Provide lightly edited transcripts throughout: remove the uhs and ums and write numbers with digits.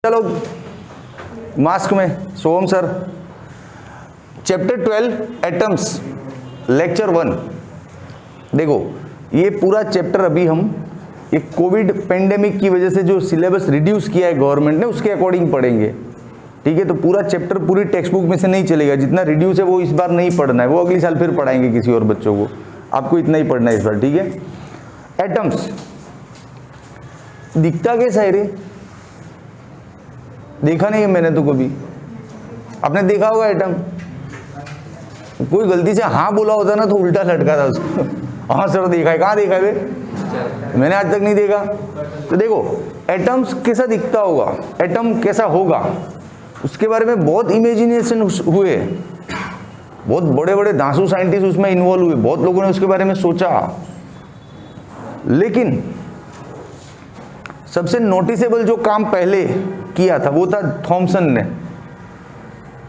चलो मास्क में सोम sir, chapter 12 atoms, lecture 1। देखो ये पूरा चैप्टर अभी हम ये कोविड पेंडेमिक की वजह से जो सिलेबस रिड्यूस किया है गवर्नमेंट ने उसके अकॉर्डिंग पढ़ेंगे, ठीक है। तो पूरा चैप्टर पूरी टेक्स्ट बुक में से नहीं चलेगा, जितना रिड्यूस है वो इस बार नहीं पढ़ना है, वो अगले साल फिर पढ़ाएंगे किसी और बच्चों को, आपको इतना ही पढ़ना है इस बार, ठीक है। एटम्स दिखता कैसा है रे? देखा नहीं है मैंने तो कभी, आपने देखा होगा एटम? कोई गलती से हाँ बोला होता ना तो उल्टा लटका था उसको। हाँ सर देखा है, कहाँ देखा है बे? मैंने आज तक नहीं देखा। तो देखो एटम्स कैसा दिखता होगा, एटम कैसा होगा, उसके बारे में बहुत इमेजिनेशन हुए, बहुत बड़े बड़े धांसू साइंटिस्ट उसमें इन्वॉल्व हुए, बहुत लोगों ने उसके बारे में सोचा। लेकिन सबसे नोटिसेबल जो काम पहले किया था वो था थॉमसन ने।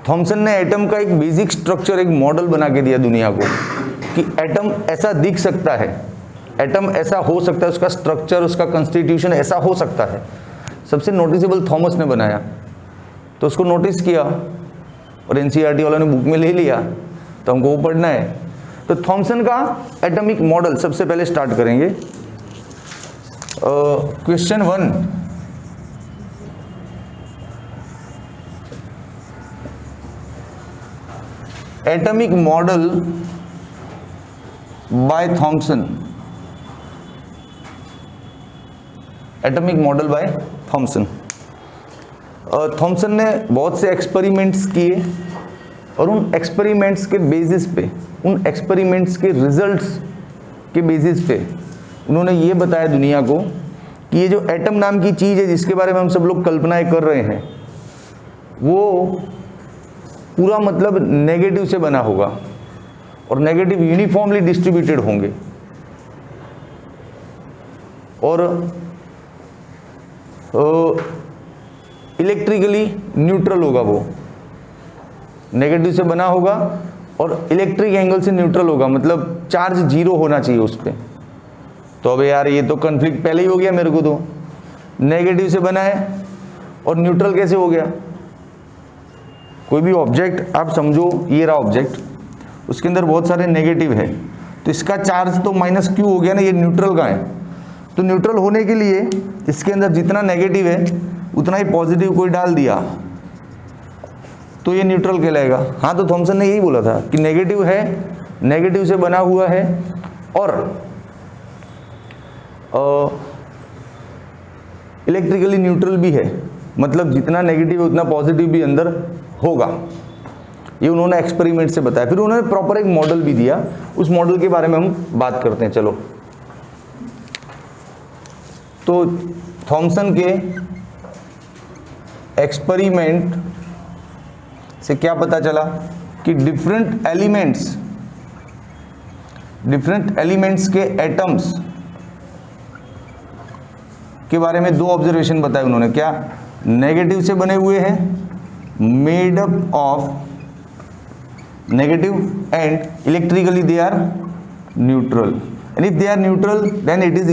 थॉमसन ने एटम का एक बेसिक स्ट्रक्चर, एक मॉडल बना के दिया दुनिया को कि एटम ऐसा दिख सकता है, एटम ऐसा हो सकता है, उसका स्ट्रक्चर, उसका कॉन्स्टिट्यूशन ऐसा हो सकता है। सबसे नोटिसेबल थॉमस ने बनाया, तो उसको नोटिस किया और एनसीईआरटी वालों ने बुक में ले लिया, तो हमको वो पढ़ना है। तो थॉमसन का एटॉमिक मॉडल सबसे पहले स्टार्ट करेंगे। Question 1, atomic model by Thomson. Atomic model by Thomson. Thomson ने बहुत से एक्सपेरिमेंट्स किए और उन एक्सपेरिमेंट्स के बेसिस पे, उन एक्सपेरिमेंट्स के रिजल्ट्स के बेसिस पे उन्होंने ये बताया दुनिया को कि ये जो एटम नाम की चीज़ है जिसके बारे में हम सब लोग कल्पनाएं कर रहे हैं, वो पूरा मतलब नेगेटिव से बना होगा और नेगेटिव यूनिफॉर्मली डिस्ट्रीब्यूटेड होंगे और इलेक्ट्रिकली न्यूट्रल होगा। वो नेगेटिव से बना होगा और इलेक्ट्रिक एंगल से न्यूट्रल होगा, मतलब चार्ज जीरो होना चाहिए उस पर। तो अब यार ये तो कन्फ्लिक्ट पहले ही हो गया मेरे को, तो नेगेटिव से बना है और न्यूट्रल कैसे हो गया? कोई भी ऑब्जेक्ट आप समझो, ये रहा ऑब्जेक्ट, उसके अंदर बहुत सारे नेगेटिव है, तो इसका चार्ज तो माइनस क्यू हो गया ना, ये न्यूट्रल का है। तो न्यूट्रल होने के लिए इसके अंदर जितना नेगेटिव है उतना ही पॉजिटिव कोई डाल दिया तो ये न्यूट्रल कहलाएगा। हाँ, तो थॉमसन ने यही बोला था कि नेगेटिव है, नेगेटिव से बना हुआ है और इलेक्ट्रिकली न्यूट्रल भी है, मतलब जितना नेगेटिव है उतना पॉजिटिव भी अंदर होगा। ये उन्होंने एक्सपेरिमेंट से बताया। फिर उन्होंने प्रॉपर एक मॉडल भी दिया, उस मॉडल के बारे में हम बात करते हैं। चलो, तो थॉमसन के एक्सपेरिमेंट से क्या पता चला कि डिफरेंट एलिमेंट्स के एटम्स के बारे में दो ऑब्जर्वेशन बताए उन्होंने। क्या? नेगेटिव से बने हुए हैं, made up of negative, and electrically they are neutral, and if they are neutral then it is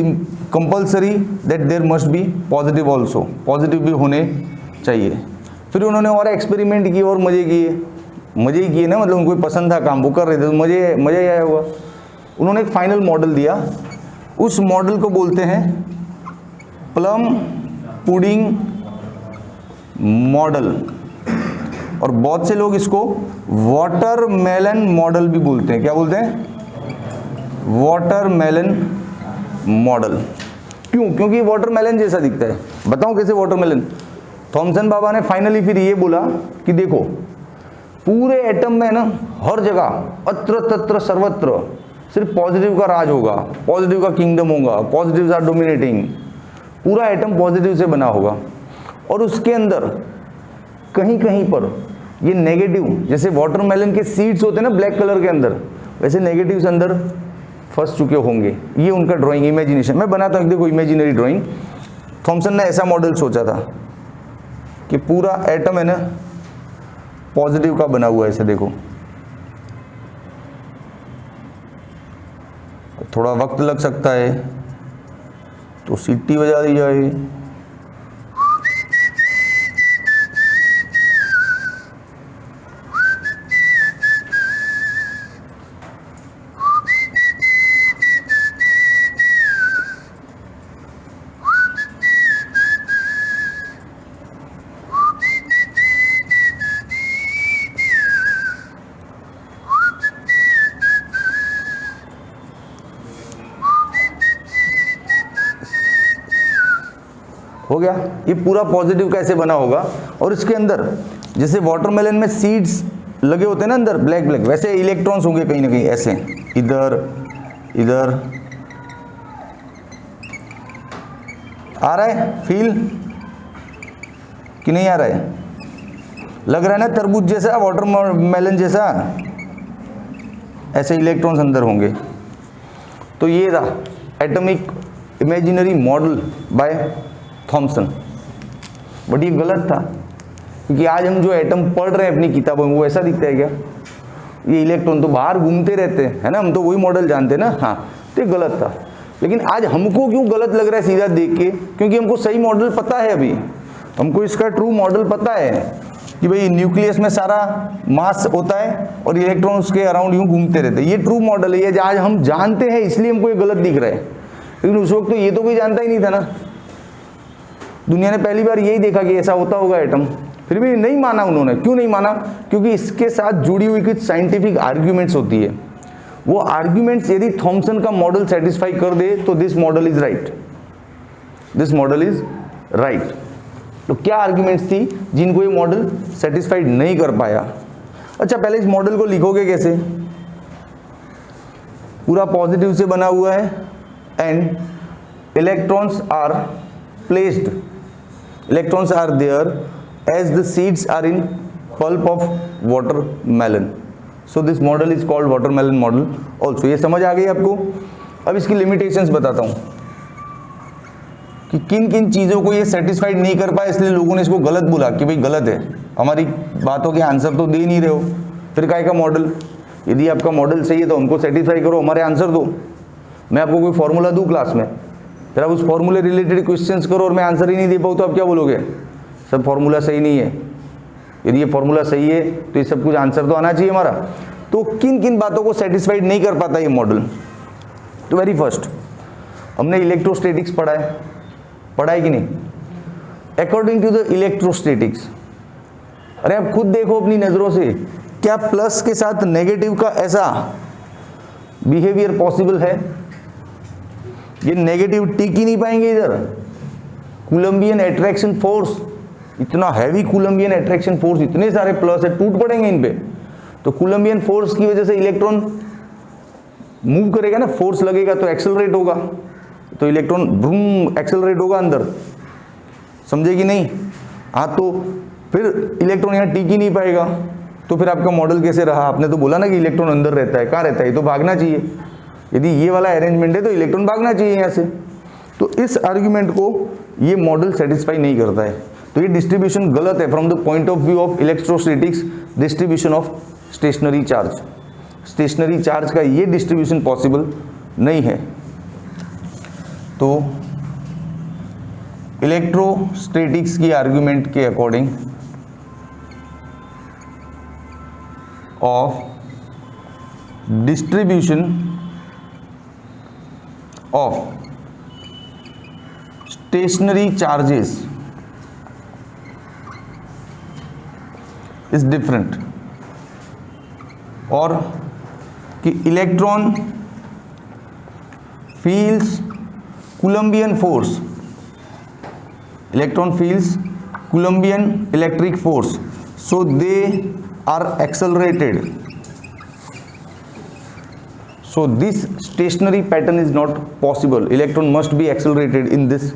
compulsory that there must be positive also, positive भी होने चाहिए। फिर उन्होंने और एक्सपेरिमेंट किए और मजे ही किए ना, मतलब उनको पसंद था काम, वो कर रहे थे तो मजा ही आया होगा। उन्होंने एक फाइनल मॉडल दिया, उस मॉडल को बोलते हैं प्लम पुडिंग मॉडल, और बहुत से लोग इसको वाटरमेलन मॉडल भी बोलते हैं। क्या बोलते हैं? Watermelon model. क्यों? क्योंकि वाटरमेलन जैसा दिखता है। बताऊं कैसे वाटरमेलन? थॉमसन बाबा ने फाइनली फिर ये बोला कि देखो पूरे एटम में ना, हर जगह अत्र तत्र सर्वत्र सिर्फ पॉजिटिव का राज होगा, पॉजिटिव का किंगडम होगा, पॉजिटिव्स आर डोमिनेटिंग, पूरा एटम पॉजिटिव से बना होगा। और उसके अंदर कहीं कहीं पर ये नेगेटिव, जैसे वाटरमेलन के सीड्स होते हैं ना ब्लैक कलर के अंदर, वैसे नेगेटिव्स अंदर फंस चुके होंगे। ये उनका ड्राइंग, इमेजिनेशन। मैं बनाता हूँ, देखो इमेजिनरी ड्राइंग। थॉमसन ने ऐसा मॉडल सोचा था कि पूरा एटम है ना पॉजिटिव का बना हुआ है, ऐसे देखो। थोड़ा वक्त लग सकता है तो सीटी बजा दी जाए। हो गया। ये पूरा पॉजिटिव कैसे बना होगा, और इसके अंदर जैसे वाटरमेलन में सीड्स लगे होते हैं ना अंदर ब्लैक ब्लैक, वैसे इलेक्ट्रॉन्स होंगे कहीं ना कहीं ऐसे, इधर इधर। आ रहा है फील कि नहीं आ रहा है? लग रहा है ना तरबूज जैसा, वाटरमेलन जैसा, ऐसे इलेक्ट्रॉन्स अंदर होंगे। तो ये रहा atomic imaginary model by Thomson. But ये गलत था, क्योंकि आज हम जो एटम पढ़ रहे हैं अपनी किताबों में वो ऐसा दिखता है क्या? ये इलेक्ट्रॉन तो बाहर घूमते रहते हैं, है ना, हम तो वही मॉडल जानते हैं ना। हाँ, तो ये गलत था। लेकिन आज हमको क्यों गलत लग रहा है सीधा देख के? क्योंकि हमको सही मॉडल पता है, अभी हमको इसका ट्रू मॉडल पता है कि भाई न्यूक्लियस में सारा मास होता है और इलेक्ट्रॉन उसके अराउंड यूं घूमते रहते हैं। ये ट्रू मॉडल है, ये आज हम जानते हैं, इसलिए हमको ये गलत दिख रहा है। लेकिन उस वक्त तो ये तो कोई जानता ही नहीं था ना। दुनिया ने पहली बार यही देखा कि ऐसा होता होगा एटम, फिर भी नहीं माना उन्होंने। क्यों नहीं माना? क्योंकि इसके साथ जुड़ी हुई कुछ साइंटिफिक आर्ग्यूमेंट्स होती है। वो आर्ग्यूमेंट्स यदि थॉमसन का मॉडल सेटिस्फाई कर दे तो this model is right, this model is right. तो क्या आर्ग्यूमेंट्स थी जिनको ये मॉडल सेटिस्फाइड नहीं कर पाया? अच्छा, पहले इस मॉडल को लिखोगे कैसे? पूरा पॉजिटिव से बना हुआ है and electrons are placed, electrons are there as the seeds are in pulp of watermelon. So this model is called watermelon model also. ये समझ आ गई आपको? अब इसकी लिमिटेशंस बताता हूँ कि किन किन चीज़ों को ये सेटिस्फाइड नहीं कर पाया, इसलिए लोगों ने इसको गलत बोला कि भाई गलत है, हमारी बातों के आंसर तो दे नहीं रहे हो, फिर काहे का मॉडल? यदि आपका मॉडल सही है तो हमको सेटिस्फाई करो, हमारे आंसर दो। मैं आपको कोई फॉर्मूला दूँ क्लास में, फिर आप उस फॉर्मूले रिलेटेड क्वेश्चंस करो और मैं आंसर ही नहीं दे पाऊँ, तो आप क्या बोलोगे? सब फॉर्मूला सही नहीं है। यदि ये फॉर्मूला सही है तो ये सब कुछ आंसर तो आना चाहिए हमारा। तो किन किन बातों को सेटिस्फाइड नहीं कर पाता ये मॉडल? तो वेरी फर्स्ट हमने इलेक्ट्रोस्टैटिक्स पढ़ा है कि नहीं? अकॉर्डिंग टू द इलेक्ट्रोस्टैटिक्स, अरे आप खुद देखो अपनी नजरों से, क्या प्लस के साथ नेगेटिव का ऐसा बिहेवियर पॉसिबल है? ये नेगेटिव टिक ही नहीं पाएंगे इधर। कूलम्बियन अट्रैक्शन फोर्स, इतना हैवी कूलम्बियन अट्रैक्शन फोर्स, इतने सारे प्लस है, टूट पड़ेंगे इन पे। तो कूलम्बियन फोर्स की वजह से इलेक्ट्रॉन मूव करेगा ना, फोर्स लगेगा तो एक्सेलरेट होगा, तो इलेक्ट्रॉन ब्रूम एक्सेलरेट होगा अंदर, समझे कि नहीं? हाँ, तो फिर इलेक्ट्रॉन यहाँ टिक ही नहीं पाएगा, तो फिर आपका मॉडल कैसे रहा? आपने तो बोला ना कि इलेक्ट्रॉन अंदर रहता है, कहाँ रहता है? ये तो भागना चाहिए। यदि ये वाला अरेंजमेंट है तो इलेक्ट्रॉन भागना चाहिए यहाँ से। तो इस आर्ग्यूमेंट को ये मॉडल सेटिस्फाई नहीं करता है। तो ये डिस्ट्रीब्यूशन गलत है from the point of view of electrostatics distribution of stationary charge. Stationary charge का ये डिस्ट्रीब्यूशन पॉसिबल नहीं है। तो इलेक्ट्रोस्टैटिक्स की आर्ग्यूमेंट के according of distribution of stationary charges is different, और कि electron feels Coulombian force, electron feels Coulombian electric force, so they are accelerated, so this stationary pattern is not possible, electron must be accelerated in this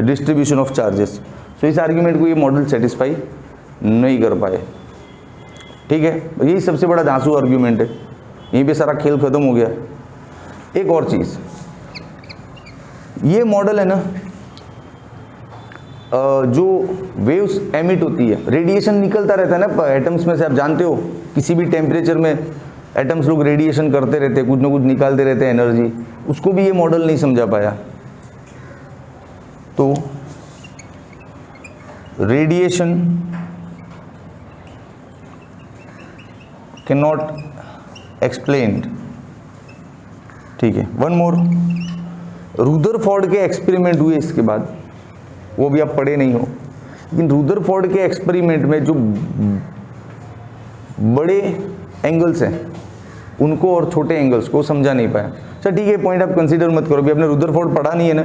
distribution of charges. so इस argument को ये model satisfy नहीं कर पाए। ठीक है, यही सबसे बड़ा धांसू आर्ग्यूमेंट है, यहीं पे सारा खेल खत्म हो गया। एक और चीज, ये मॉडल है ना, जो वेव्स एमिट होती है, रेडिएशन निकलता रहता है ना एटम्स में से, आप जानते हो किसी भी टेम्परेचर में एटम्स लोग रेडिएशन करते रहते हैं, कुछ ना कुछ निकालते रहते हैं एनर्जी, उसको भी ये मॉडल नहीं समझा पाया। तो रेडिएशन कैन नॉट एक्सप्लेन्ड। ठीक है, वन मोर, रुदरफोर्ड के एक्सपेरिमेंट हुए इसके बाद, वो भी आप पढ़े नहीं हो, लेकिन रुदरफोर्ड के एक्सपेरिमेंट में जो बड़े एंगल्स हैं उनको और छोटे एंगल्स को समझा नहीं पाया। अच्छा ठीक है, पॉइंट आप कंसीडर मत करो, भी आपने रुदरफोर्ड पढ़ा नहीं है ना,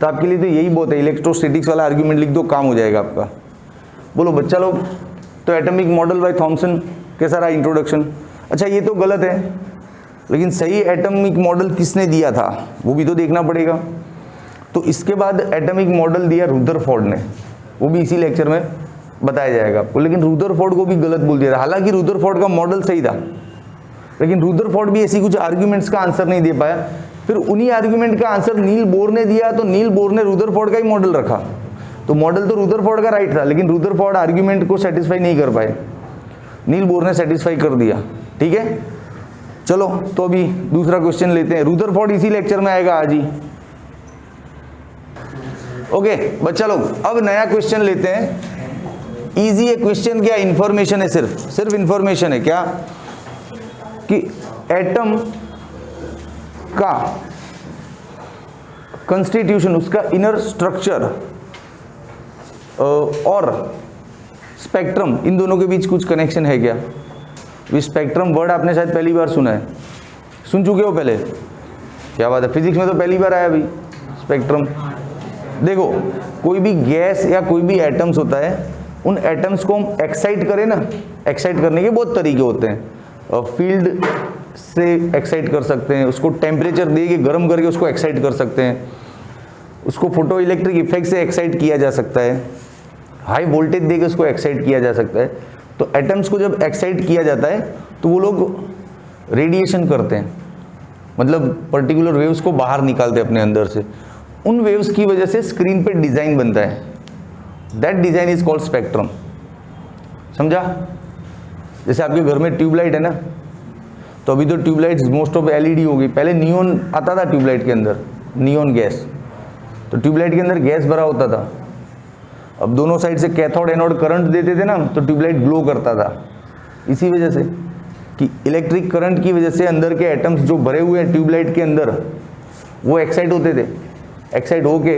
तो आपके लिए तो यही बहुत है, इलेक्ट्रोस्टैटिक्स वाला आर्ग्यूमेंट लिख दो, काम हो जाएगा आपका। बोलो बच्चा लोग, तो एटॉमिक मॉडल बाय थॉमसन कैसा रहा इंट्रोडक्शन? अच्छा ये तो गलत है, लेकिन सही एटॉमिक मॉडल किसने दिया था वो भी तो देखना पड़ेगा। तो इसके बाद एटॉमिक मॉडल दिया रुदरफोर्ड ने, वो भी इसी लेक्चर में बताया जाएगा आपको। लेकिन रुदरफोर्ड को भी गलत बोल दिया था, हालांकि रुदरफोर्ड का मॉडल सही था, लेकिन रुदरफोर्ड भी ऐसी कुछ आर्ग्यूमेंट्स का आंसर नहीं दे पाया। फिर उन्हीं आर्ग्यूमेंट का आंसर नील बोर ने दिया, तो नील बोर ने रुदरफोर्ड का ही मॉडल रखा। तो मॉडल तो रुदरफोर्ड का राइट था, लेकिन रुदरफोर्ड आर्ग्यूमेंट को सेटिस्फाई नहीं कर पाए, नील बोर ने सेटिस्फाई कर दिया। ठीक है, चलो तो अभी दूसरा क्वेश्चन लेते हैं। रुदरफोर्ड इसी लेक्चर में आएगा आज ही। ओके बच्चा लोग, अब नया क्वेश्चन लेते हैं। इजी है क्वेश्चन, क्या इंफॉर्मेशन है, सिर्फ इंफॉर्मेशन है। क्या कि एटम का कंस्टिट्यूशन, उसका इनर स्ट्रक्चर और स्पेक्ट्रम, इन दोनों के बीच कुछ कनेक्शन है क्या? स्पेक्ट्रम वर्ड आपने शायद पहली बार सुना है, सुन चुके हो पहले? क्या बात है, फिजिक्स में तो पहली बार आया भाई स्पेक्ट्रम। देखो कोई भी गैस या कोई भी एटम्स होता है, उन एटम्स को हम एक्साइट करें ना, एक्साइट करने के बहुत तरीके होते हैं। फील्ड से एक्साइट कर सकते हैं, उसको टेम्परेचर दे के गर्म करके उसको एक्साइट कर सकते हैं, उसको फोटो इलेक्ट्रिक इफेक्ट से एक्साइट किया जा सकता है, हाई वोल्टेज दे के उसको एक्साइट किया जा सकता है। तो एटम्स को जब एक्साइट किया जाता है तो वो लोग रेडिएशन करते हैं, मतलब पर्टिकुलर वेव्स को बाहर निकालते हैं अपने अंदर से। उन वेव्स की वजह से स्क्रीन पे डिज़ाइन बनता है, that design is called spectrum. समझा? जैसे आपके घर में ट्यूबलाइट है ना, तो अभी तो ट्यूबलाइट्स मोस्ट ऑफ एलईडी हो गई, पहले नियॉन आता था ट्यूबलाइट के अंदर, नियॉन गैस। तो ट्यूबलाइट के अंदर गैस भरा होता था, अब दोनों साइड से कैथोड एनोड करंट देते थे ना, तो ट्यूबलाइट ग्लो करता था। इसी वजह से कि इलेक्ट्रिक करंट की वजह से अंदर के एटम्स जो भरे हुए हैं ट्यूबलाइट के अंदर, वो एक्साइट होते थे, एक्साइट होके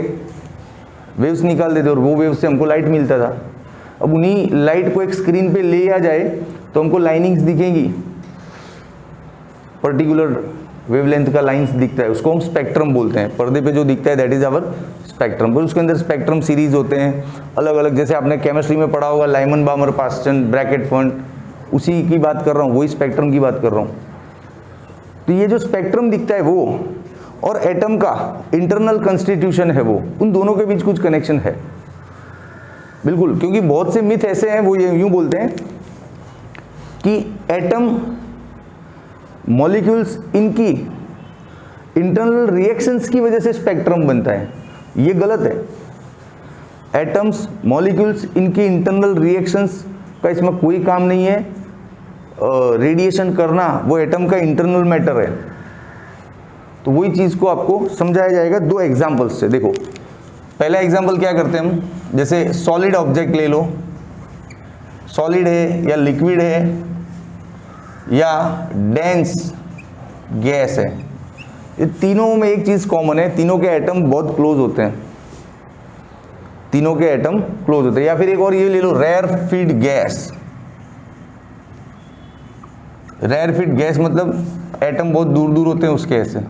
वेव्स निकाल देते, और वो वेव्स से हमको लाइट मिलता था। अब उन्हीं लाइट को एक स्क्रीन पे ले आ जाए तो हमको लाइनिंग्स दिखेंगी, पर्टिकुलर वेवलेंथ का लाइंस दिखता है, उसको हम स्पेक्ट्रम बोलते हैं। पर्दे पे जो दिखता है दैट इज आवर स्पेक्ट्रम। फिर उसके अंदर स्पेक्ट्रम सीरीज होते हैं अलग अलग, जैसे आपने केमिस्ट्री में पढ़ा होगा लाइमन बामर पास्टन ब्रैकेट फंड, उसी की बात कर रहा हूँ, वही स्पेक्ट्रम की बात कर रहा हूँ। तो ये जो स्पेक्ट्रम दिखता है वो और एटम का इंटरनल कंस्टिट्यूशन है वो, उन दोनों के बीच कुछ कनेक्शन है बिल्कुल। क्योंकि बहुत से मिथ ऐसे हैं, वो ये यूं बोलते हैं कि एटम मॉलिक्यूल्स इनकी इंटरनल रिएक्शंस की वजह से स्पेक्ट्रम बनता है, ये गलत है। एटम्स मॉलिक्यूल्स इनकी इंटरनल रिएक्शंस का इसमें कोई काम नहीं है। रेडिएशन करना वो एटम का इंटरनल मैटर है। तो वही चीज़ को आपको समझाया जाएगा दो एग्जाम्पल्स से। देखो पहला एग्जाम्पल क्या करते हैं हम, जैसे सॉलिड ऑब्जेक्ट ले लो, सॉलिड है या लिक्विड है या डेंस गैस है, ये तीनों में एक चीज़ कॉमन है, तीनों के एटम बहुत क्लोज होते हैं, तीनों के एटम क्लोज होते हैं। या फिर एक और ये ले लो, रेयरफील्ड गैस। रेयरफील्ड गैस मतलब एटम बहुत दूर दूर होते हैं उसके ऐसे,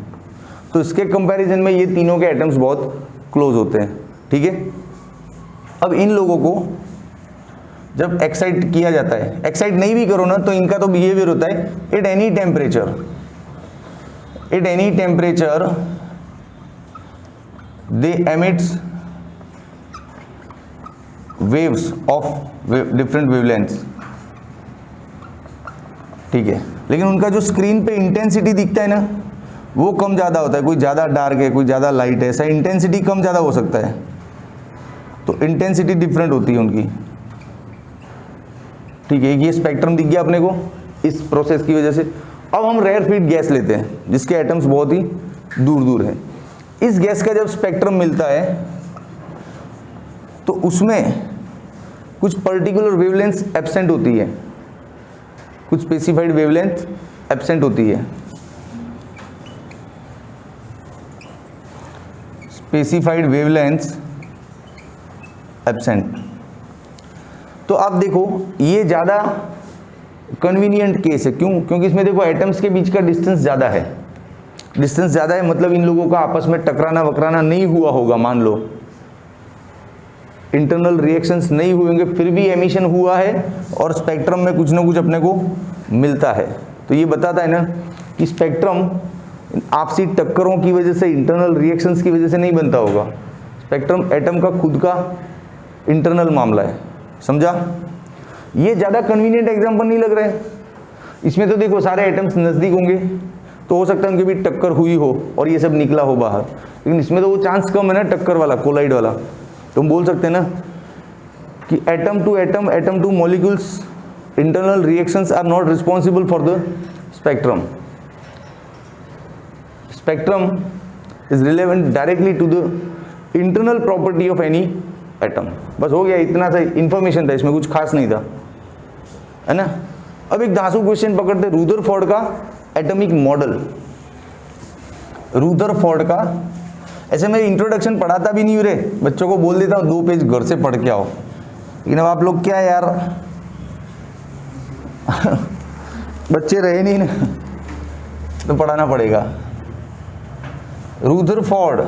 तो इसके कंपैरिजन में ये तीनों के एटम्स बहुत क्लोज होते हैं। ठीक है, अब इन लोगों को जब एक्साइट किया जाता है, एक्साइट नहीं भी करो ना तो इनका तो बिहेवियर होता है, at any temperature they emits waves of different wavelengths. ठीक है, लेकिन उनका जो स्क्रीन पे इंटेंसिटी दिखता है ना, वो कम ज़्यादा होता है, कोई ज़्यादा डार्क है कोई ज़्यादा लाइट है, ऐसा इंटेंसिटी कम ज़्यादा हो सकता है, तो इंटेंसिटी डिफरेंट होती है उनकी। ठीक है, ये स्पेक्ट्रम दिख गया अपने को इस प्रोसेस की वजह से। अब हम रेयरफील्ड गैस लेते हैं जिसके एटम्स बहुत ही दूर दूर हैं। इस गैस का जब स्पेक्ट्रम मिलता है तो उसमें कुछ पर्टिकुलर वेवलेंथ एब्सेंट होती है, कुछ स्पेसिफाइड वेवलेंथ एब्सेंट होती है, स्पेसिफाइड वेवलेंथ एब्सेंट। तो आप देखो ये ज़्यादा कन्वीनियंट केस है, क्यों? क्योंकि इसमें देखो एटम्स के बीच का डिस्टेंस ज़्यादा है, डिस्टेंस ज़्यादा है मतलब इन लोगों का आपस में टकराना वकराना नहीं हुआ होगा, मान लो इंटरनल रिएक्शंस नहीं हुए होंगे, फिर भी एमिशन हुआ है और स्पेक्ट्रम में कुछ ना कुछ अपने को मिलता है। तो ये बताता है ना कि स्पेक्ट्रम आपसी टक्करों की वजह से, इंटरनल रिएक्शंस की वजह से नहीं बनता होगा। स्पेक्ट्रम एटम का खुद का इंटरनल मामला है, समझा? ये ज़्यादा कन्वीनियंट एग्जाम्पल नहीं लग रहा है। इसमें तो देखो सारे एटम्स नज़दीक होंगे तो हो सकता है उनके बीच टक्कर हुई हो और ये सब निकला हो बाहर, लेकिन इसमें तो वो चांस कम है ना टक्कर वाला, कोलाइड वाला। तो हम बोल सकते हैं ना कि atom to molecules internal reactions are not responsible for the spectrum. Spectrum is relevant directly to the internal property of any atom. बस हो गया, इतना सा इंफॉर्मेशन था, इसमें कुछ खास नहीं था, है ना। अब एक धांसू क्वेश्चन पकड़ते, रुदरफोर्ड का एटॉमिक मॉडल। रुदरफोर्ड का, ऐसे मैं इंट्रोडक्शन पढ़ाता भी नहीं रे, बच्चों को बोल देता हूँ 2 पेज घर से पढ़ के आओ, लेकिन अब आप लोग क्या यार बच्चे रहे नहीं ना, तो पढ़ाना पड़ेगा। रुदरफोर्ड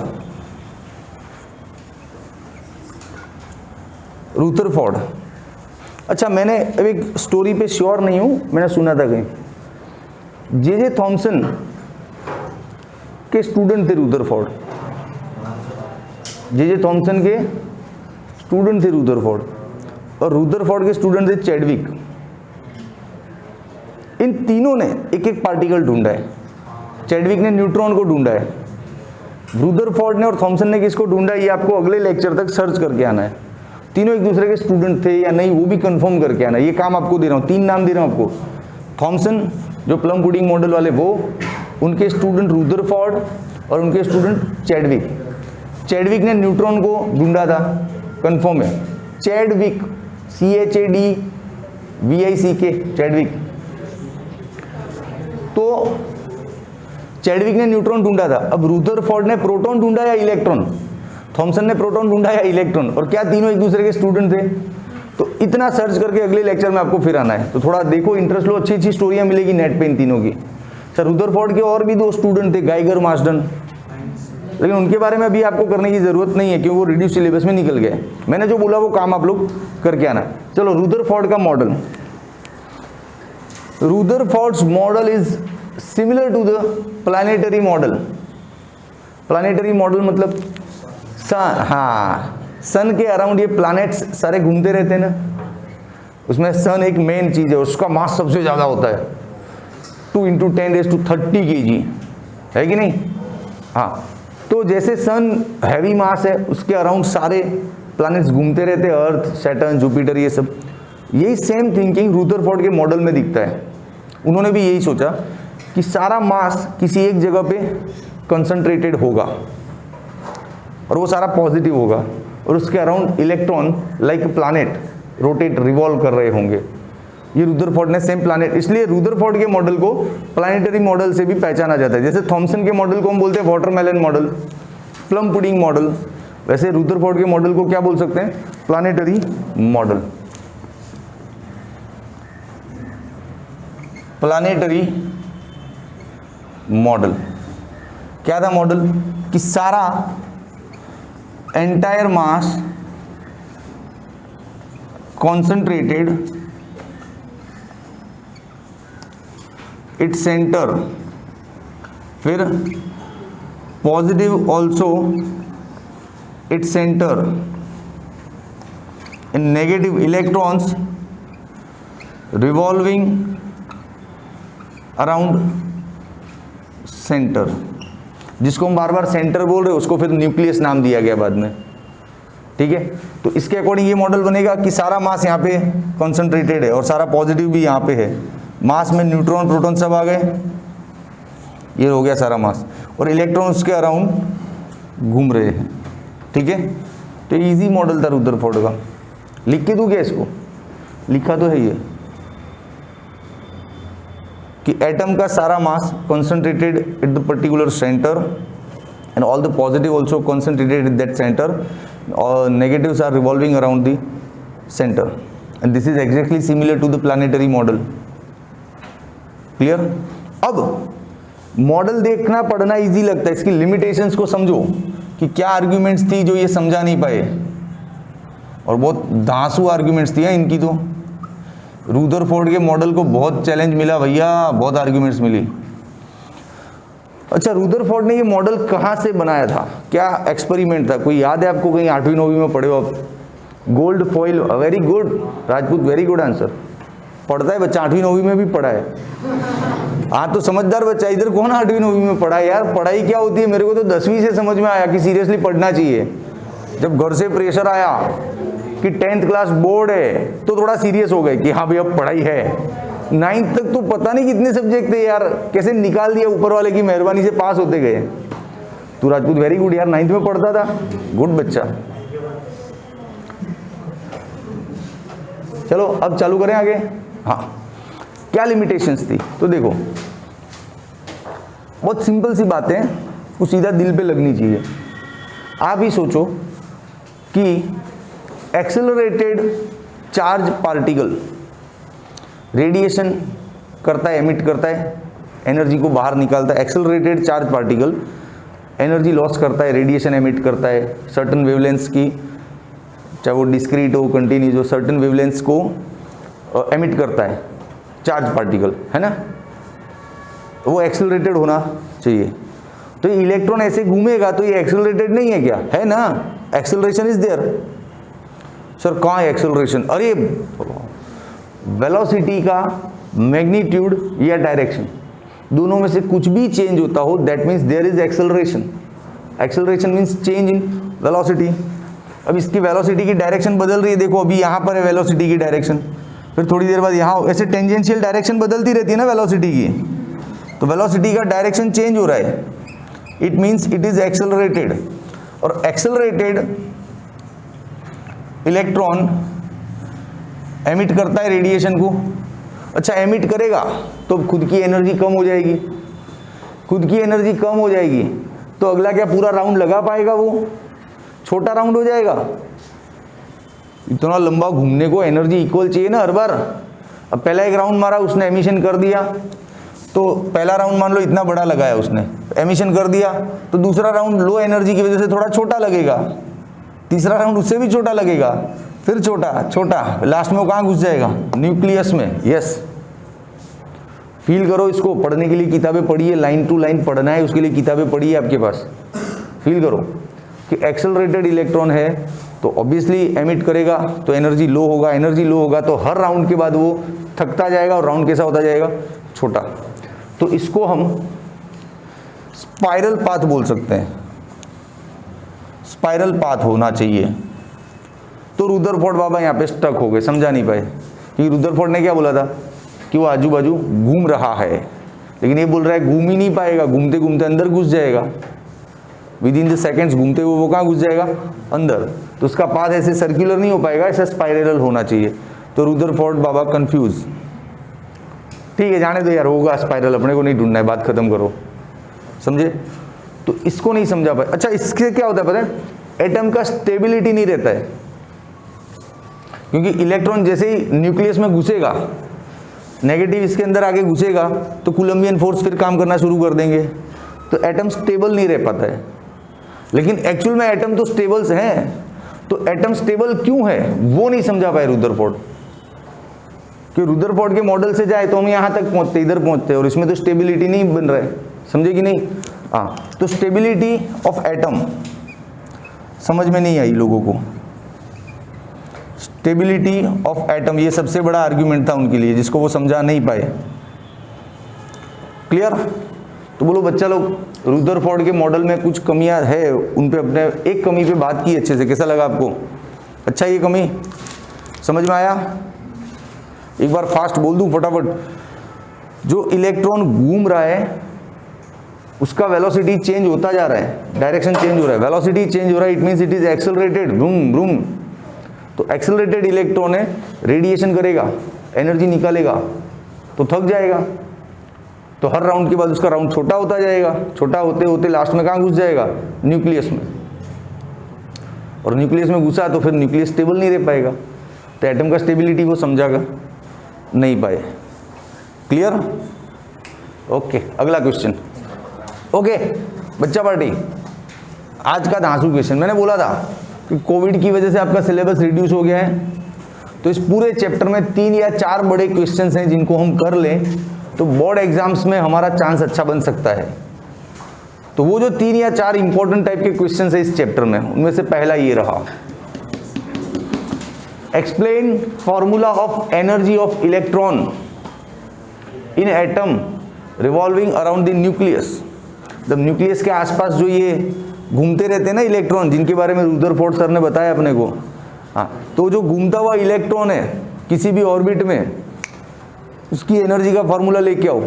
अच्छा, मैंने अब एक स्टोरी पे श्योर नहीं हूँ, मैंने सुना था कहीं जे थॉमसन के स्टूडेंट थे रुदरफोर्ड। जे थॉमसन के स्टूडेंट थे रुदरफोर्ड, और रुदरफोर्ड के स्टूडेंट थे चैडविक। इन तीनों ने एक एक पार्टिकल ढूंढा है। चैडविक ने न्यूट्रॉन को ढूंढा है, रुदरफोर्ड ने और थॉमसन ने किसको ढूंढा है, ये आपको अगले लेक्चर तक सर्च करके आना है। तीनों एक दूसरे के स्टूडेंट थे या नहीं वो भी कंफर्म करके आना, ये काम आपको दे रहा हूँ। 3 नाम दे रहा हूँ आपको। थॉमसन जो प्लम पुडिंग मॉडल वाले, वो, उनके स्टूडेंट रुदरफोर्ड और उनके स्टूडेंट चैडविक। चैडविक ने न्यूट्रॉन को ढूंढा था, कंफर्म है। Chadwick, CHADVICK, Chadwick. तो चैडविक ने न्यूट्रॉन ढूंढा था। अब रुदरफोर्ड ने प्रोटॉन ढूंढा या इलेक्ट्रॉन, थॉमसन ने प्रोटॉन ढूंढा या इलेक्ट्रॉन, और क्या तीनों एक दूसरे के स्टूडेंट थे। तो इतना सर्च करके अगले लेक्चर में आपको फिर आना है। तो थोड़ा देखो, इंटरेस्ट लो, अच्छी अच्छी स्टोरियां मिलेगी नेट पे इन तीनों की। सर रुदरफोर्ड के और भी 2 स्टूडेंट थे, गाइगर मार्सडन, लेकिन उनके बारे में अभी आपको करने की जरूरत नहीं है क्योंकि वो रिड्यूस सिलेबस में निकल गए। मैंने जो बोला वो काम आप लोग करके आना। चलो, रुदरफोर्ड का model. Rutherford's model is similar to the planetary model. Planetary model मतलब सन, हाँ, सन के अराउंड ये प्लैनेट्स सारे घूमते रहते हैं ना, उसमें सन एक मेन चीज है, उसका मास सबसे ज्यादा होता है, 2 × 10⁻30 kg, है कि नहीं? हाँ, तो जैसे सन हैवी मास है, उसके अराउंड सारे प्लैनेट्स घूमते रहते हैं, अर्थ, सैटर्न, जुपिटर, ये सब। यही सेम थिंकिंग रुदरफोर्ड के मॉडल में दिखता है। उन्होंने भी यही सोचा कि सारा मास किसी एक जगह पे कंसंट्रेटेड होगा और वो सारा पॉजिटिव होगा, और उसके around electron like planet rotate, revolve कर रहे होंगे। ये रुदरफोर्ड ने सेम प्लैनेट, इसलिए रुदरफोर्ड के मॉडल को प्लानिटरी मॉडल से भी पहचाना जाता है। जैसे थॉमसन के मॉडल को हम बोलते हैं watermelon model, plum pudding model, वैसे रुदरफोर्ड के मॉडल को क्या बोल सकते हैं? Planetary model. प्लानिटरी मॉडल क्या था? मॉडल कि सारा entire mass concentrated its center, फिर positive also its center, in negative electrons revolving around center, जिसको हम बार बार सेंटर बोल रहे हैं उसको फिर न्यूक्लियस नाम दिया गया बाद में। ठीक है, तो इसके अकॉर्डिंग ये मॉडल बनेगा कि सारा मास यहाँ पे कॉन्सेंट्रेटेड है और सारा पॉजिटिव भी यहाँ पे है। मास में न्यूट्रॉन प्रोटॉन सब आ गए, ये हो गया सारा मास, और इलेक्ट्रॉन उसके अराउंड घूम रहे हैं। ठीक है, तो इजी मॉडल था रुदरफोर्ड का। लिख के दूं क्या इसको? लिखा तो है ये कि एटम का सारा mass concentrated at the particular centre and all the positive also concentrated at that center, negatives are revolving around the center, and this is exactly similar to the planetary model. Clear? अब model देखना पढ़ना easy लगता है, इसकी limitations को समझो कि क्या आर्ग्यूमेंट्स थी जो ये समझा नहीं पाए, और बहुत धांसू आर्ग्यूमेंट्स थी इनकी। तो रुदरफोर्ड के मॉडल को बहुत चैलेंज मिला भैया, बहुत आर्ग्यूमेंट्स मिली। अच्छा, रुदरफोर्ड ने ये मॉडल कहाँ से बनाया था, क्या एक्सपेरिमेंट था, कोई याद है आपको? कहीं 8वीं 9वीं में पढ़े हो आप? Gold foil, very good Rajput, very good answer. पढ़ता है बच्चा, 8वीं 9वीं में भी पढ़ा है। हाँ तो समझदार बच्चा, इधर कौन 8वीं 9वीं में पढ़ा है यार? पढ़ाई क्या होती है मेरे को तो 10वीं से समझ में आया कि सीरियसली पढ़ना चाहिए। जब घर से प्रेशर आया कि 10th क्लास बोर्ड है तो थोड़ा सीरियस हो गए कि हाँ भाई अब पढ़ाई है। 9th तक तो पता नहीं कितने सब्जेक्ट थे यार, कैसे निकाल दिया ऊपर वाले की मेहरबानी से, पास होते गए। तू राजपूत वेरी गुड यार, 9th में पढ़ता था, गुड बच्चा। चलो अब चालू करें आगे। हाँ, क्या लिमिटेशंस थी? तो देखो बहुत सिंपल सी बातें, वो सीधा दिल पे लगनी चाहिए। आप ही सोचो कि एक्सेलरेटेड चार्ज पार्टिकल रेडिएशन करता है, एमिट करता है, एनर्जी को बाहर निकालता है। Accelerated charge particle energy loss करता है, रेडिएशन एमिट करता है सर्टन वेवलेंथ्स की, चाहे वो डिस्क्रीट हो कंटिन्यूस हो, सर्टन वेवलेंथ्स को एमिट करता है चार्ज पार्टिकल, है ना? वो एक्सेलरेटेड होना चाहिए। तो ये इलेक्ट्रॉन ऐसे घूमेगा तो ये एक्सेलरेटेड नहीं है क्या? है ना, एक्सेलरेशन इज देयर। सर कहाँ है एक्सेलरेशन? अरे वेलोसिटी का मैग्नीट्यूड या डायरेक्शन, दोनों में से कुछ भी चेंज होता हो that means there is acceleration. Acceleration means change in velocity. अब इसकी वेलोसिटी की डायरेक्शन बदल रही है, देखो अभी यहाँ पर है वेलोसिटी की डायरेक्शन, फिर थोड़ी देर बाद यहाँ, ऐसे टेंजेंशियल डायरेक्शन बदलती रहती है ना वेलोसिटी की, तो वेलोसिटी का डायरेक्शन चेंज हो रहा है, it means it is accelerated. और एक्सेलरेटेड इलेक्ट्रॉन एमिट करता है रेडिएशन को। अच्छा, एमिट करेगा तो खुद की एनर्जी कम हो जाएगी, खुद की एनर्जी कम हो जाएगी तो अगला क्या पूरा राउंड लगा पाएगा? वो छोटा राउंड हो जाएगा। इतना लंबा घूमने को एनर्जी इक्वल चाहिए ना हर बार। अब पहला एक राउंड मारा, उसने एमिशन कर दिया, तो पहला राउंड मान लो इतना बड़ा लगाया उसने, एमिशन कर दिया, तो दूसरा राउंड लो एनर्जी की वजह से थोड़ा छोटा लगेगा, तीसरा राउंड उससे भी छोटा लगेगा, फिर छोटा छोटा, लास्ट में वो कहाँ घुस जाएगा? न्यूक्लियस में। यस, फील करो इसको। पढ़ने के लिए किताबें पढ़िए, लाइन टू लाइन पढ़ना है, उसके लिए किताबें पढ़िए आपके पास। फील करो कि एक्सेलरेटेड इलेक्ट्रॉन है तो ऑब्वियसली एमिट करेगा तो एनर्जी लो होगा, एनर्जी लो होगा तो हर राउंड के बाद वो थकता जाएगा और राउंड कैसा होता जाएगा? छोटा। तो इसको हम स्पाइरल पाथ बोल सकते हैं, स्पाइरल पाथ होना चाहिए। तो रुदरफोर्ड बाबा यहाँ पे स्टक हो गए, समझा नहीं पाए, क्योंकि रुदरफोर्ड ने क्या बोला था कि वो आजू बाजू घूम रहा है, लेकिन ये बोल रहा है घूम ही नहीं पाएगा, घूमते घूमते अंदर घुस जाएगा, विद इन द सेकेंड्स घूमते हुए वो कहाँ घुस जाएगा? अंदर। तो उसका पाथ ऐसे सर्कुलर नहीं हो पाएगा, ऐसा स्पाइरल होना चाहिए। तो रुदरफोर्ड बाबा कंफ्यूज। ठीक है, जाने दो यार, होगा स्पाइरल, अपने को नहीं ढूंढना है, बात खत्म करो, समझे? तो इसको नहीं समझा पाए। अच्छा, इससे क्या होता है पता है? एटम का स्टेबिलिटी नहीं रहता है, क्योंकि इलेक्ट्रॉन जैसे ही न्यूक्लियस में घुसेगा, नेगेटिव इसके अंदर आगे घुसेगा, तो कूलम्बियन फोर्स फिर काम करना शुरू कर देंगे, तो एटम स्टेबल नहीं रह पाता है। लेकिन एक्चुअल में एटम तो स्टेबल्स हैं, तो एटम स्टेबल क्यों है वो नहीं समझा पाए रुदरफोर्ड। कि रुदरफोर्ड के मॉडल से जाए तो हम यहाँ तक पहुँचते, इधर पहुँचते, और इसमें तो स्टेबिलिटी नहीं बन रहा है, समझे कि नहीं? हाँ, तो स्टेबिलिटी ऑफ एटम समझ में नहीं आई लोगों को। स्टेबिलिटी ऑफ एटम ये सबसे बड़ा आर्ग्यूमेंट था उनके लिए, जिसको वो समझा नहीं पाए। क्लियर? तो बोलो बच्चा लोग, रुदरफोर्ड के मॉडल में कुछ कमियां है, उन पे अपने एक कमी पे बात की अच्छे से, कैसा लगा आपको? अच्छा, ये कमी समझ में आया? एक बार फास्ट बोल दूं फटाफट। जो इलेक्ट्रॉन घूम रहा है उसका वेलोसिटी चेंज होता जा रहा है, डायरेक्शन चेंज हो रहा है, वेलोसिटी चेंज हो रहा है, it means it is accelerated, vroom vroom. तो एक्सेलरेटेड इलेक्ट्रॉन है, रेडिएशन करेगा, एनर्जी निकालेगा, तो थक जाएगा, तो हर राउंड के बाद उसका राउंड छोटा होता जाएगा, छोटा होते होते लास्ट में कहाँ घुस जाएगा? न्यूक्लियस में। और न्यूक्लियस में घुसा तो फिर न्यूक्लियस स्टेबल नहीं रह पाएगा, तो एटम का स्टेबिलिटी वो समझागा नहीं पाए। क्लियर? ओके, अगला क्वेश्चन। ओके बच्चा पार्टी, आज का धांसू क्वेश्चन। मैंने बोला था कि कोविड की वजह से आपका सिलेबस रिड्यूस हो गया है, तो इस पूरे चैप्टर में 3 या 4 बड़े क्वेश्चंस हैं जिनको हम कर लें तो बोर्ड एग्जाम्स में हमारा चांस अच्छा बन सकता है। तो वो जो 3 या 4 इंपॉर्टेंट टाइप के क्वेश्चंस है इस चैप्टर में, उनमें से पहला ये रहा, explain formula of energy of electron in atom revolving around the nucleus. जब न्यूक्लियस के आसपास जो ये घूमते रहते हैं ना इलेक्ट्रॉन, जिनके बारे में रुदरफोर्ड सर ने बताया अपने को, हाँ, तो जो घूमता हुआ इलेक्ट्रॉन है किसी भी ऑर्बिट में, उसकी एनर्जी का फॉर्मूला लेके आओ।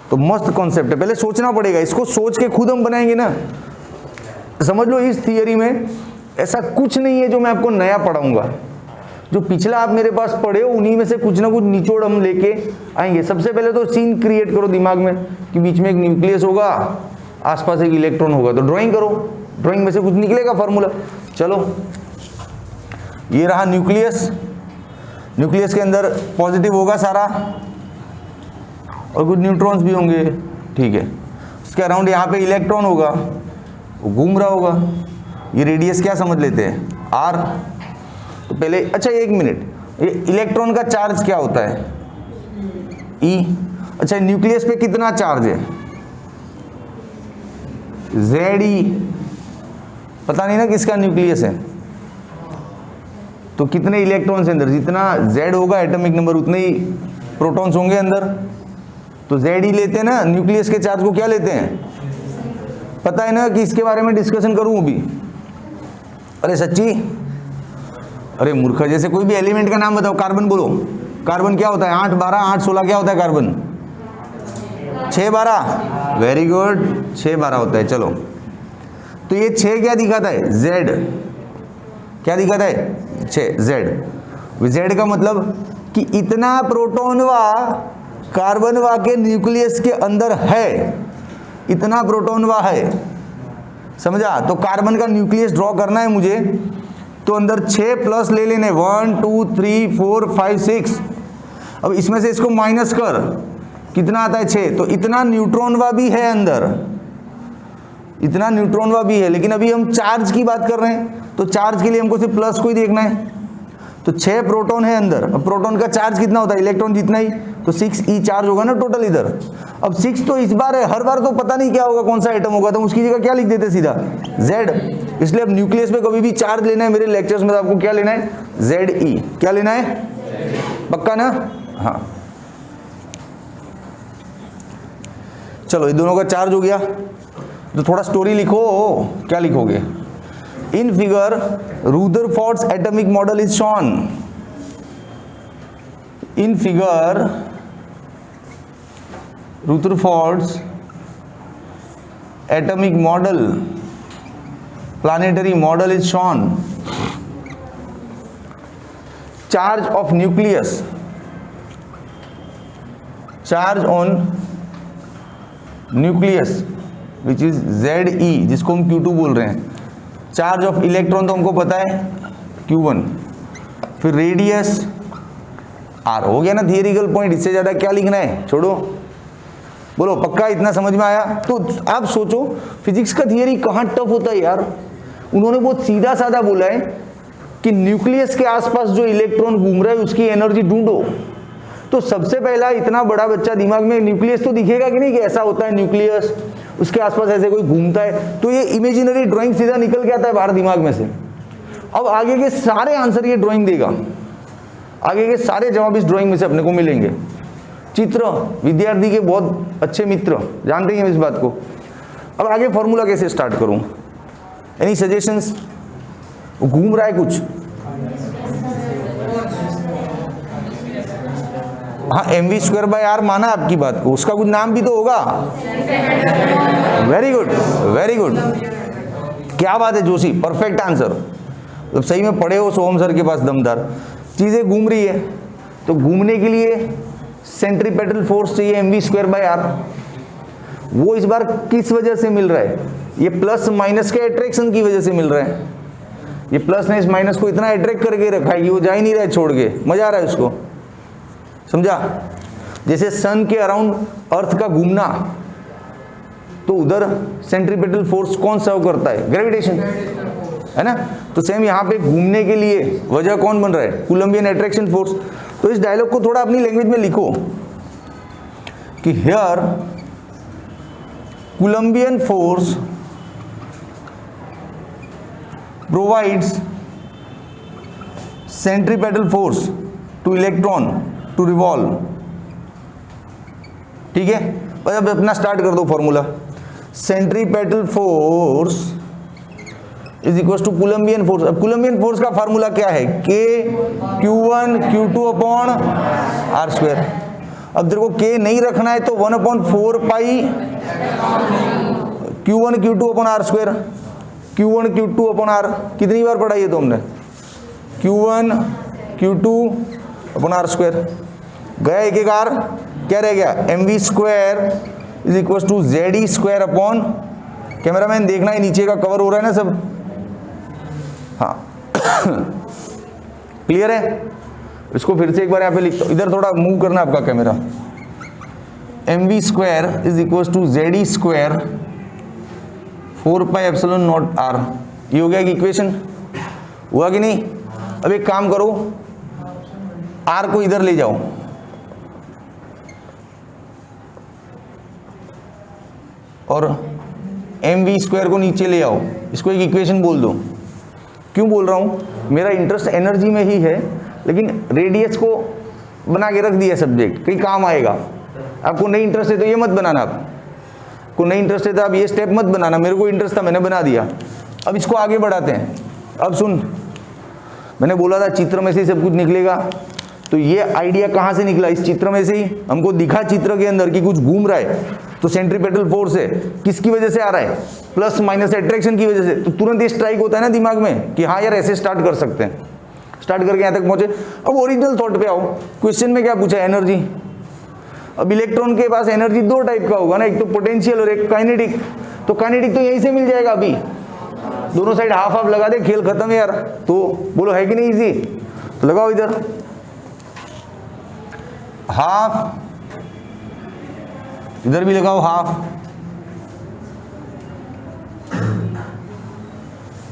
तो मस्त कॉन्सेप्ट है, पहले सोचना पड़ेगा, इसको सोच के खुद हम बनाएंगे ना। समझ लो इस थियरी में ऐसा कुछ नहीं है जो मैं आपको नया पढ़ाऊंगा, जो पिछला आप मेरे पास पढ़े हो उन्हीं में से कुछ ना कुछ निचोड़ हम लेके आएंगे। सबसे पहले तो सीन क्रिएट करो दिमाग में कि बीच में एक न्यूक्लियस होगा, आसपास एक इलेक्ट्रॉन होगा, तो ड्राइंग करो, ड्राइंग में से कुछ निकलेगा फॉर्मूला। चलो ये रहा न्यूक्लियस, न्यूक्लियस के अंदर पॉजिटिव होगा सारा और कुछ न्यूट्रॉन्स भी होंगे, ठीक है। उसके अराउंड यहाँ पे इलेक्ट्रॉन होगा, वो घूम रहा होगा। ये रेडियस क्या समझ लेते हैं, आर। तो पहले अच्छा 1 मिनट, ये इलेक्ट्रॉन का चार्ज क्या होता है, ई। अच्छा न्यूक्लियस पे कितना चार्ज है, जेड ई। पता नहीं ना किसका न्यूक्लियस है, तो कितने इलेक्ट्रॉन्स अंदर, जितना जेड होगा एटॉमिक नंबर उतने ही प्रोटॉन्स होंगे अंदर। तो जेड ई लेते हैं ना, न्यूक्लियस के चार्ज को क्या लेते हैं, पता है ना कि इसके बारे में डिस्कशन करूं अभी। अरे सच्ची, अरे मूर्ख, जैसे कोई भी एलिमेंट का नाम बताओ, कार्बन बोलो, कार्बन क्या होता है, 8 12 8 16 क्या होता है कार्बन, 6 12, वेरी गुड, 6 12 होता है। चलो तो ये 6 क्या दिखाता है, जेड, क्या दिखाता है, 6 जेड। जेड का मतलब कि इतना प्रोटॉन वा कार्बन वा के न्यूक्लियस के अंदर है, इतना प्रोटॉन वा है, समझा। तो कार्बन का न्यूक्लियस ड्रॉ करना है मुझे, तो अंदर 6 प्लस ले लेने, 1 2 3 4 5 6। अब इसमें से इसको माइनस कर, कितना आता है, 6। तो इतना न्यूट्रॉनवा भी है अंदर, इतना न्यूट्रॉनवा भी है। लेकिन अभी हम चार्ज की बात कर रहे हैं, तो चार्ज के लिए हमको सिर्फ प्लस को ही देखना है। तो 6 प्रोटॉन है अंदर। अब प्रोटॉन का चार्ज कितना होता है, इलेक्ट्रॉन जितना ही, तो 6 ई चार्ज होगा ना टोटल इधर। अब 6 तो इस बार है, हर बार तो पता नहीं क्या होगा, कौन सा एटम होगा, तो उसकी जगह क्या लिख देते सीधा, जेड। इसलिए अब न्यूक्लियस पे कभी भी चार्ज लेना है मेरे लेक्चर्स में, तो आपको क्या लेना है, जेड ई। क्या लेना है, पक्का ना, हाँ। चलो ये दोनों का चार्ज हो गया, तो थोड़ा स्टोरी लिखो। क्या लिखोगे, in figure Rutherford's atomic model is shown. In figure Rutherford's atomic model, planetary model is shown. Charge of nucleus, charge on nucleus which is Ze, जिसको हम Q2 बोल रहे हैं। चार्ज ऑफ इलेक्ट्रॉन तो हमको पता है Q1, फिर रेडियस R। हो गया ना थियरिकल पॉइंट, इससे ज्यादा क्या लिखना है, छोड़ो। बोलो पक्का इतना समझ में आया। तो आप सोचो फिजिक्स का थियरी कहाँ टफ होता है यार। उन्होंने बहुत सीधा साधा बोला है कि न्यूक्लियस के आसपास जो इलेक्ट्रॉन घूम रहा है उसकी एनर्जी ढूंढो। तो सबसे पहला इतना बड़ा बच्चा दिमाग में न्यूक्लियस तो दिखेगा कि नहीं, कि ऐसा होता है न्यूक्लियस, उसके आसपास ऐसे कोई घूमता है, तो ये इमेजिनरी ड्राइंग सीधा निकल के आता है बाहर दिमाग में से। अब आगे के सारे आंसर ये ड्राइंग देगा, आगे के सारे जवाब इस ड्राइंग में से अपने को मिलेंगे। चित्र विद्यार्थी के बहुत अच्छे मित्र, जानते हैं इस बात को। अब आगे फॉर्मूला कैसे स्टार्ट करूं, एनी सजेशंस। घूम रहा है कुछ, हाँ mv²/r माना आपकी बात को, उसका कुछ नाम भी तो होगा। वेरी गुड, वेरी गुड, क्या बात है जोशी, परफेक्ट आंसर। तो सही में पढ़े हो सोहम सर के पास, दमदार। चीजें घूम रही है, तो घूमने के लिए सेंट्रीपेटल फोर्स चाहिए mv²/r। वो इस बार किस वजह से मिल रहा है, ये प्लस माइनस के अट्रैक्शन की वजह से मिल रहा है। ये प्लस ने इस माइनस को इतना अट्रैक्ट करके रखा है कि वो जा ही नहीं रहा है छोड़ के, मजा आ रहा है उसको, समझा। जैसे सन के अराउंड अर्थ का घूमना, तो उधर सेंट्रीपेटल फोर्स कौन सर्व करता है? ग्रेविटेशन, है ना। तो सेम यहाँ पे घूमने के लिए वजह कौन बन रहा है? कूलम्बियन अट्रैक्शन फोर्स। तो इस डायलॉग को थोड़ा अपनी लैंग्वेज में लिखो कि here Coulombian force provides centripetal force to electron to revolve. ठीक है, अब अपना स्टार्ट कर दो formula. Centripetal force is equal to Coulombian force. अब कूलम्बियन फोर्स का फॉर्मूला क्या है? K Q1 Q2 upon R square. अब तेरे को K नहीं रखना है तो 1/4 pi Q1 Q2 upon R square. Q1 Q2 upon R कितनी बार पढ़ा ये तुमने? Q1 Q2 upon R square. गया एक एक आर, क्या रह गया? mv square is equal to ZE square upon, cameraman देखना है नीचे का कवर हो रहा है ना सब? हाँ क्लियर है? इसको फिर से एक बार यहाँ पे लिखता हूँ, इधर थोड़ा मूव करना आपका camera. mv square is equal to ZE square 4 pi epsilon naught r। ये हो गया कि इक्वेशन? हुआ कि नहीं? अब एक काम करो, r को इधर ले जाओ और mv स्क्वायर को नीचे ले आओ, इसको एक इक्वेशन बोल दो। क्यों बोल रहा हूँ? मेरा इंटरेस्ट एनर्जी में ही है, लेकिन रेडियस को बना के रख दिया सब्जेक्ट, कहीं काम आएगा। आपको नहीं इंटरेस्ट है तो ये मत बनाना, आपको नहीं इंटरेस्ट है तो आप ये स्टेप मत बनाना। मेरे को इंटरेस्ट था, मैंने बना दिया। अब इसको आगे बढ़ाते हैं। अब सुन, मैंने बोला था चित्र में से ही सब कुछ निकलेगा, तो ये आइडिया कहाँ से निकला? इस चित्र में से ही हमको दिखा चित्र के अंदर कि कुछ घूम रहा है, तो सेंट्रीपेटल फोर्स है। किसकी वजह से आ रहा है? प्लस माइनस अट्रैक्शन की वजह से। तो तुरंत ये स्ट्राइक होता है ना दिमाग में कि हाँ यार ऐसे स्टार्ट कर सकते हैं। स्टार्ट करके यहाँ तक पहुंचे। अब ओरिजिनल थॉट पे आओ। क्वेश्चन में क्या पूछा? एनर्जी। अब इलेक्ट्रॉन के पास एनर्जी दो टाइप का होगा ना, एक तो पोटेंशियल और एक काइनेटिक। तो काइनेटिक तो यहीं से मिल जाएगा, अभी दोनों साइड हाफ हाफ लगा दे, खेल खत्म यार। तो बोलो है कि नहीं इजी? तो लगाओ इधर हाफ, इधर भी लगाओ हाफ।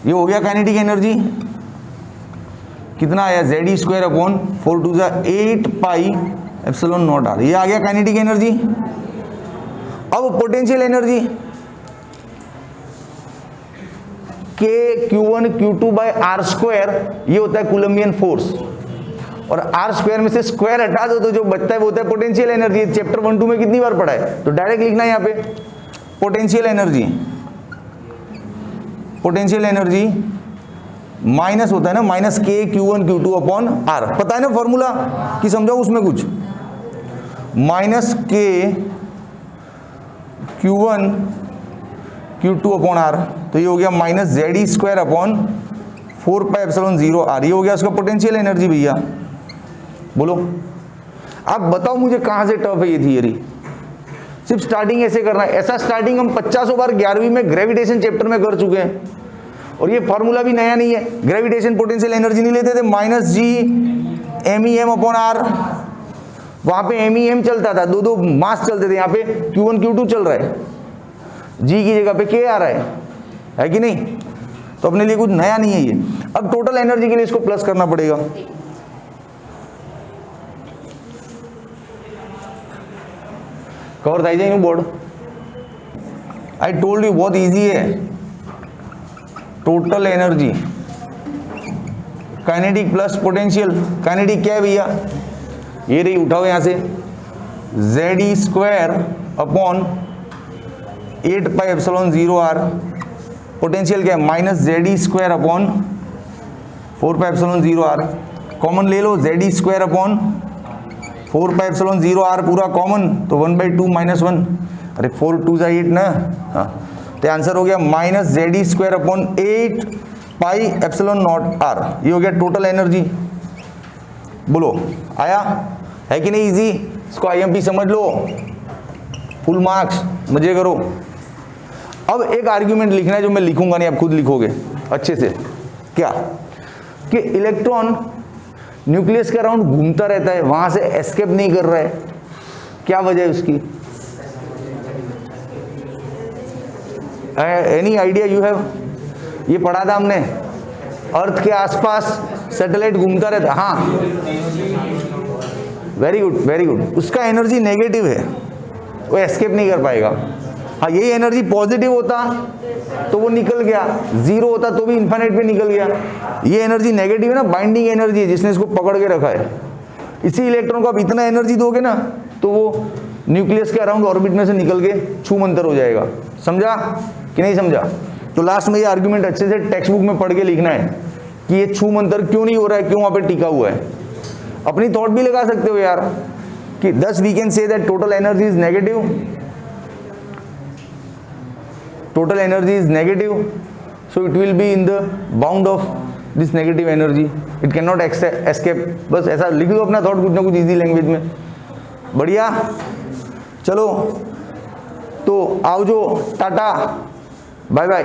ये हो गया काइनेटिक एनर्जी। कितना आया? ZE square upon 4 2 8 pi epsilon naught r। ये आ गया काइनेटिक एनर्जी। अब potential energy K Q1 Q2 by R square, ये होता है कूलम्बियन फोर्स। और आर स्क्वायर में से स्क्वायर हटा दो तो जो बचता है वो होता है पोटेंशियल एनर्जी। चैप्टर 1-2 में कितनी बार पढ़ा है? तो डायरेक्ट लिखना है यहाँ पे potential energy. Potential energy minus होता है ना, minus K Q1 Q2 upon are. पता है ना फॉर्मूला कि समझाओ उसमें कुछ? Minus K Q1 Q2 upon are, तो ये हो गया minus ZE square upon 4 pi epsilon 0 r। ये हो गया उसका पोटेंशियल एनर्जी। भैया बोलो, आप बताओ मुझे कहां से टफ है ये थियरी? सिर्फ स्टार्टिंग ऐसे करना है। ऐसा स्टार्टिंग हम 50 बार 11वीं में ग्रेविटेशन चैप्टर में कर चुके हैं, और ये फॉर्मूला भी नया नहीं है। ग्रेविटेशन पोटेंशियल एनर्जी नहीं लेते थे, minus G MEM upon R। वहां पे MEM चलता था, दो मास चलते थे। यहाँ पे Q1 Q2 चल रहा है, G की जगह पे K आ रहा है कि नहीं? तो अपने लिए कुछ नया नहीं है ये। अब टोटल एनर्जी के लिए इसको प्लस करना पड़ेगा। कवर थाई जाए बोर्ड। आई टोल्ड यू बहुत इजी है। Total energy kinetic plus potential. Kinetic क्या है भैया? ये रही, उठाओ यहां से, ZE square upon 8 pi epsilon 0 r। Potential क्या है? Minus ZE square upon 4 pi epsilon 0 r। Common ले लो, ZE square upon 4 pi epsilon 0 r पूरा कॉमन, तो 1/2 माइनस 1। अरे 4 2 8 ना। हाँ, तो आंसर हो गया minus ZE square upon 8 pi epsilon naught r। ये हो गया टोटल एनर्जी। बोलो आया है कि नहीं? इजी। इसको IMP समझ लो, फुल मार्क्स, मजे करो। अब एक आर्ग्यूमेंट लिखना है जो मैं लिखूंगा नहीं, आप खुद लिखोगे अच्छे से। क्या? कि इलेक्ट्रॉन न्यूक्लियस के अराउंड घूमता रहता है, वहां से एस्केप नहीं कर रहा है। क्या वजह है उसकी? Any idea you have? ये पढ़ा था हमने, अर्थ के आसपास सैटेलाइट घूमता रहता, हाँ वेरी गुड वेरी गुड, उसका एनर्जी नेगेटिव है, वो एस्केप नहीं कर पाएगा। हाँ यही एनर्जी पॉजिटिव होता तो वो निकल गया, जीरो होता तो भी इन्फिनिट पे निकल गया। ये एनर्जी नेगेटिव है ना, बाइंडिंग एनर्जी है जिसने इसको पकड़ के रखा है। इसी इलेक्ट्रॉन को आप इतना एनर्जी दोगे ना तो वो न्यूक्लियस के अराउंड ऑर्बिट में से निकल के छूमंतर हो जाएगा। समझा कि नहीं समझा? तो लास्ट में ये आर्ग्यूमेंट अच्छे से टेक्स्ट बुक में पढ़ के लिखना है कि ये छूमंतर क्यों नहीं हो रहा है, क्यों वहां पे टिका हुआ है। अपनी थॉट भी लगा सकते हो यार कि 10 we can say that total energy is negative, total energy is negative, so it will be in the bound of this negative energy, it cannot escape। बस ऐसा लिख दो अपना थॉट कुछ ना कुछ इजी लैंग्वेज में। बढ़िया, चलो तो आओ जो, टाटा बाय बाय।